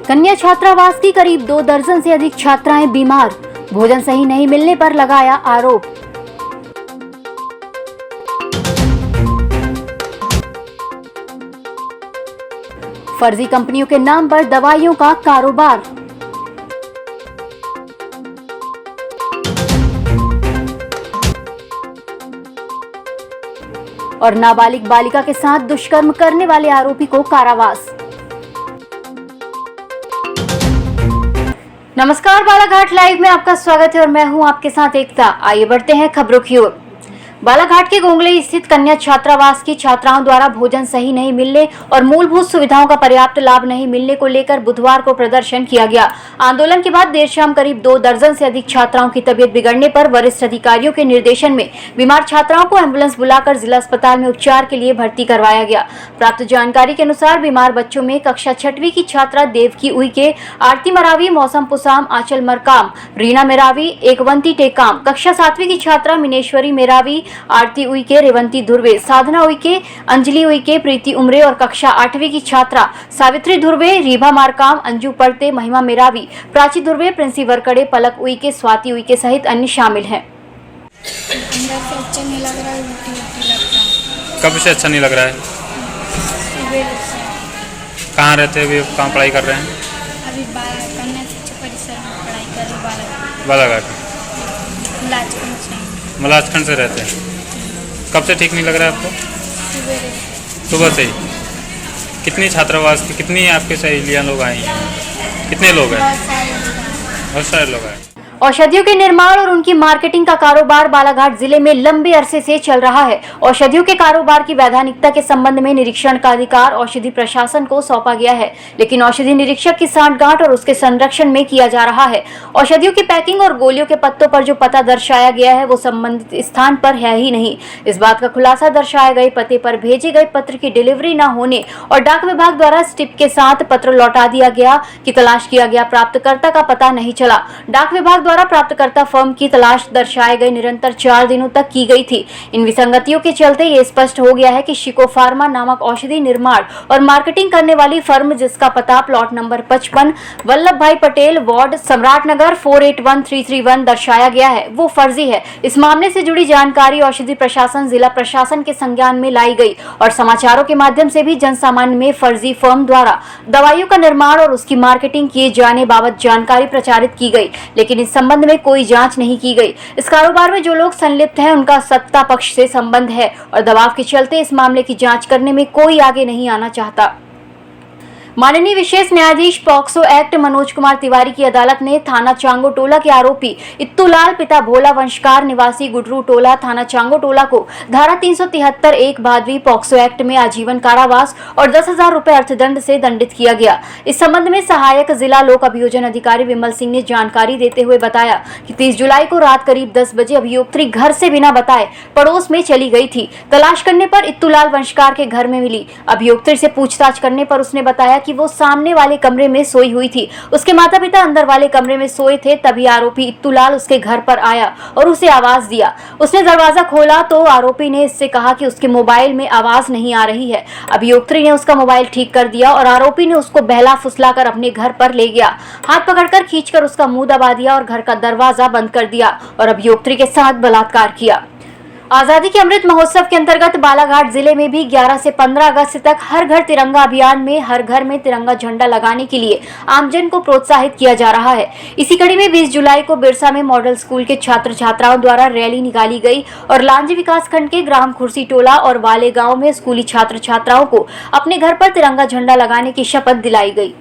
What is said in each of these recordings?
कन्या छात्रावास की करीब 2 दर्जन से अधिक छात्राएं बीमार, भोजन सही नहीं मिलने पर लगाया आरोप। फर्जी कंपनियों के नाम पर दवाइयों का कारोबार। और नाबालिग बालिका के साथ दुष्कर्म करने वाले आरोपी को कारावास। नमस्कार, बालाघाट लाइव में आपका स्वागत है और मैं हूं आपके साथ एकता। आइए बढ़ते हैं खबरों की ओर। बालाघाट के गोंगले स्थित कन्या छात्रावास की छात्राओं द्वारा भोजन सही नहीं मिलने और मूलभूत सुविधाओं का पर्याप्त लाभ नहीं मिलने को लेकर बुधवार को प्रदर्शन किया गया। आंदोलन के बाद देर शाम करीब 2 दर्जन से अधिक छात्राओं की तबीयत बिगड़ने पर वरिष्ठ अधिकारियों के निर्देशन में बीमार छात्राओं को एम्बुलेंस बुलाकर जिला अस्पताल में उपचार के लिए भर्ती करवाया गया। प्राप्त जानकारी के अनुसार बीमार बच्चों में कक्षा 6वीं की छात्रा देवकी उइके, आरती मरावी, मौसम पुसाम, आंचल मरकाम, रीना मेरावी, एकवंती टेकाम, कक्षा 7वीं की छात्रा मिनेश्वरी मेरावी, आरती उइके, रेवंती धुर्वे, साधना उइके, अंजलि उइके, प्रीति उमरे और कक्षा 8वीं की छात्रा सावित्री धुर्वे, रीभा मारकाम, अंजू पड़ते, महिमा मेरावी, प्राची धुर्वे, प्रिंसी वरकड़े, पलक उइके, स्वाति उइके सहित अन्य शामिल हैं। अंदर से अच्छा नहीं लग रहा है, उल्टी लगता है। कब से अच्छा नहीं लग रहा है? कहाँ रहते हैं अभी? कहाँ पढ़ाई कर रहे हैं? अभी कन्या शिक्षा परिसर में पढ़ाई कर रही। बालाघाट मलाजखंड से रहते हैं। कब से ठीक नहीं लग रहा है आपको? सुबह से ही। कितनी छात्रावास की, कितनी आपके सहेलियाँ लोग आई हैं? कितने लोग हैं? बहुत सारे लोग हैं। औषधियों के निर्माण और उनकी मार्केटिंग का कारोबार बालाघाट जिले में लंबे अरसे से चल रहा है। औषधियों के कारोबार की वैधानिकता के संबंध में निरीक्षण का अधिकार औषधि प्रशासन को सौंपा गया है, लेकिन औषधि निरीक्षक की सांठगांठ और उसके संरक्षण में किया जा रहा है। औषधियों की पैकिंग और गोलियों के पत्तों पर जो पता दर्शाया गया है वो संबंधित स्थान पर है ही नहीं। इस बात का खुलासा दर्शाए गए पते पर भेजे गए पत्र की डिलीवरी न होने और डाक विभाग द्वारा स्टिप के साथ पत्र लौटा दिया गया की तलाश किया गया प्राप्तकर्ता का पता नहीं चला। डाक विभाग द्वारा प्राप्तकर्ता फर्म की तलाश दर्शाए गए निरंतर 4 दिनों तक की गई थी। इन विसंगतियों के चलते ये स्पष्ट हो गया है कि शिको फार्मा नामक औषधि निर्माण और मार्केटिंग करने वाली फर्म, जिसका पता प्लॉट नंबर 55 वल्लभ भाई पटेल वार्ड सम्राट नगर 481331 दर्शाया गया है, वो फर्जी है। इस मामले से जुड़ी जानकारी औषधि प्रशासन, जिला प्रशासन के संज्ञान में लाई गई और समाचारों के माध्यम से भी जनसामान्य में फर्जी फर्म द्वारा दवाइयों का निर्माण और उसकी मार्केटिंग किए जाने बाबत जानकारी प्रचारित की गई, लेकिन इस संबंध में कोई जांच नहीं की गई। इस कारोबार में जो लोग संलिप्त हैं उनका सत्ता पक्ष से संबंध है और दबाव के चलते इस मामले की जांच करने में कोई आगे नहीं आना चाहता। माननीय विशेष न्यायाधीश पॉक्सो एक्ट मनोज कुमार तिवारी की अदालत ने थाना चांगो टोला के आरोपी इत्तूलाल पिता भोला वंशकार निवासी गुडरू टोला थाना चांगो टोला को धारा 373 एक भादवी पॉक्सो एक्ट में आजीवन कारावास और 10,000 रुपए अर्थदंड से दंडित किया गया। इस संबंध में सहायक जिला लोक अभियोजन अधिकारी विमल सिंह ने जानकारी देते हुए बताया कि 30 जुलाई को रात करीब 10 बजे अभियोक्त्री घर से बिना बताए पड़ोस में चली गई थी। तलाश करने पर इत्तूलाल वंशकार के घर में मिली। अभियोक्त्री से पूछताछ करने पर उसने बताया कि वो सामने वाले कमरे में सोई हुई थी, उसके माता पिता अंदर वाले कमरे में सोए थे। तभी आरोपी इत्तूलाल उसके घर पर आया और उसे आवाज दिया। उसने दरवाजा खोला तो आरोपी ने इससे कहा कि उसके मोबाइल में आवाज नहीं आ रही है। अभियोक्त्री ने उसका मोबाइल ठीक कर दिया और आरोपी ने उसको बहला फुसलाकर अपने घर पर ले गया। हाथ पकड़कर खींचकर उसका मुंह दबा दिया और घर का दरवाजा बंद कर दिया और अभियोक्त्री के साथ बलात्कार किया। आजादी के अमृत महोत्सव के अंतर्गत बालाघाट जिले में भी 11 से 15 अगस्त तक हर घर तिरंगा अभियान में हर घर में तिरंगा झंडा लगाने के लिए आमजन को प्रोत्साहित किया जा रहा है। इसी कड़ी में 20 जुलाई को बिरसा में मॉडल स्कूल के छात्र छात्राओं द्वारा रैली निकाली गई और लांजी विकास खंड के ग्राम खुर्सी टोला और वाले गाँव में स्कूली छात्र छात्राओं को अपने घर पर तिरंगा झंडा लगाने की शपथ दिलाई गई।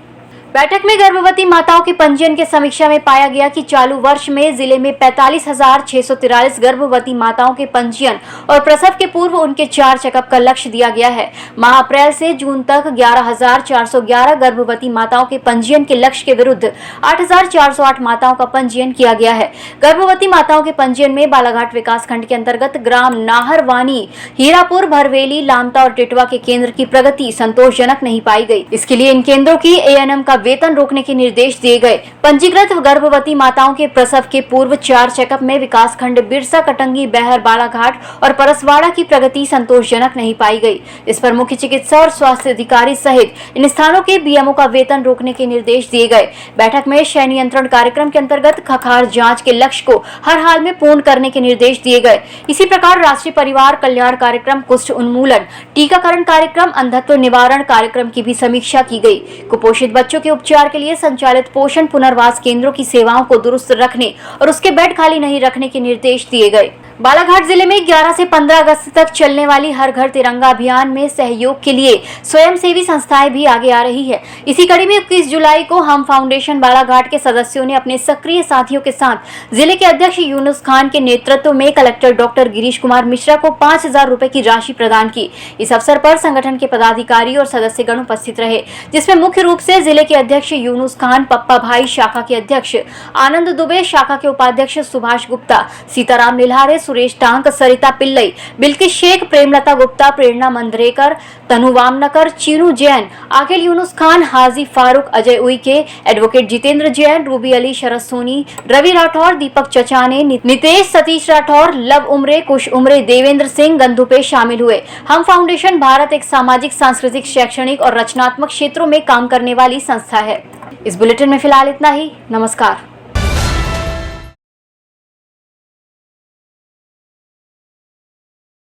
बैठक में गर्भवती माताओं के पंजीयन के समीक्षा में पाया गया कि चालू वर्ष में जिले में 45,643 गर्भवती माताओं के पंजीयन और प्रसव के पूर्व उनके 4 चेकअप का लक्ष्य दिया गया है। माह अप्रैल से जून तक 11,411 गर्भवती माताओं के पंजीयन के लक्ष्य के विरुद्ध 8,408 माताओं का पंजीयन किया गया है। गर्भवती माताओं के पंजीयन में बालाघाट विकास खंड के अंतर्गत ग्राम नाहरवानी, हीरापुर, भरवेली, लामता और टिटवा के केंद्र की प्रगति संतोषजनक नहीं पाई गई। इसके लिए इन केंद्रों की ANM का वेतन रोकने के निर्देश दिए गए। पंजीकृत गर्भवती माताओं के प्रसव के पूर्व 4 चेकअप में विकासखंड बिरसा, कटंगी, बहर, बालाघाट और परसवाड़ा की प्रगति संतोषजनक नहीं पाई गई। इस पर मुख्य चिकित्सा और स्वास्थ्य अधिकारी सहित इन स्थानों के बीएमओ का वेतन रोकने के निर्देश दिए गए। बैठक में क्षय नियंत्रण कार्यक्रम के अंतर्गत खखार जांच के लक्ष्य को हर हाल में पूर्ण करने के निर्देश दिए गए। इसी प्रकार राष्ट्रीय परिवार कल्याण कार्यक्रम, कुष्ठ उन्मूलन, टीकाकरण कार्यक्रम, अंधत्व निवारण कार्यक्रम की भी समीक्षा की गई। कुपोषित बच्चों के उपचार के लिए संचालित पोषण पुनर्वास केंद्रों की सेवाओं को दुरुस्त रखने और उसके बेड खाली नहीं रखने के निर्देश दिए गए। बालाघाट जिले में 11 से 15 अगस्त तक चलने वाली हर घर तिरंगा अभियान में सहयोग के लिए स्वयंसेवी संस्थाएं भी आगे आ रही है। इसी कड़ी में 21 जुलाई को हम फाउंडेशन बालाघाट के सदस्यों ने अपने सक्रिय साथियों के साथ जिले के अध्यक्ष यूनुस खान के नेतृत्व में कलेक्टर डॉक्टर गिरीश कुमार मिश्रा को 5,000 रुपए की राशि प्रदान की। इस अवसर पर संगठन के पदाधिकारी और सदस्यगण उपस्थित रहे, जिसमें मुख्य रूप से जिले के अध्यक्ष यूनुस खान, पप्पा भाई, शाखा के अध्यक्ष आनंद दुबे, शाखा के उपाध्यक्ष सुभाष गुप्ता, सीताराम निल्हारे, सुरेश टांक, सरिता पिल्लई, बिल्किस शेख, प्रेमलता गुप्ता, प्रेरणा मंदरेकर, तनु वामनकर, चीनू जैन, आकिल यूनुस खान, हाजी फारूक, अजय उइके, एडवोकेट जितेंद्र जैन, रूबी अली, शरद सोनी, रवि राठौर, दीपक चचाने, नितेश सतीश राठौर, लव उमरे, कुश उमरे, देवेंद्र सिंह, गंधुपे शामिल हुए। हम फाउंडेशन भारत एक सामाजिक, सांस्कृतिक, शैक्षणिक और रचनात्मक क्षेत्रों में काम करने वाली संस्था है। इस बुलेटिन में फिलहाल इतना ही। नमस्कार।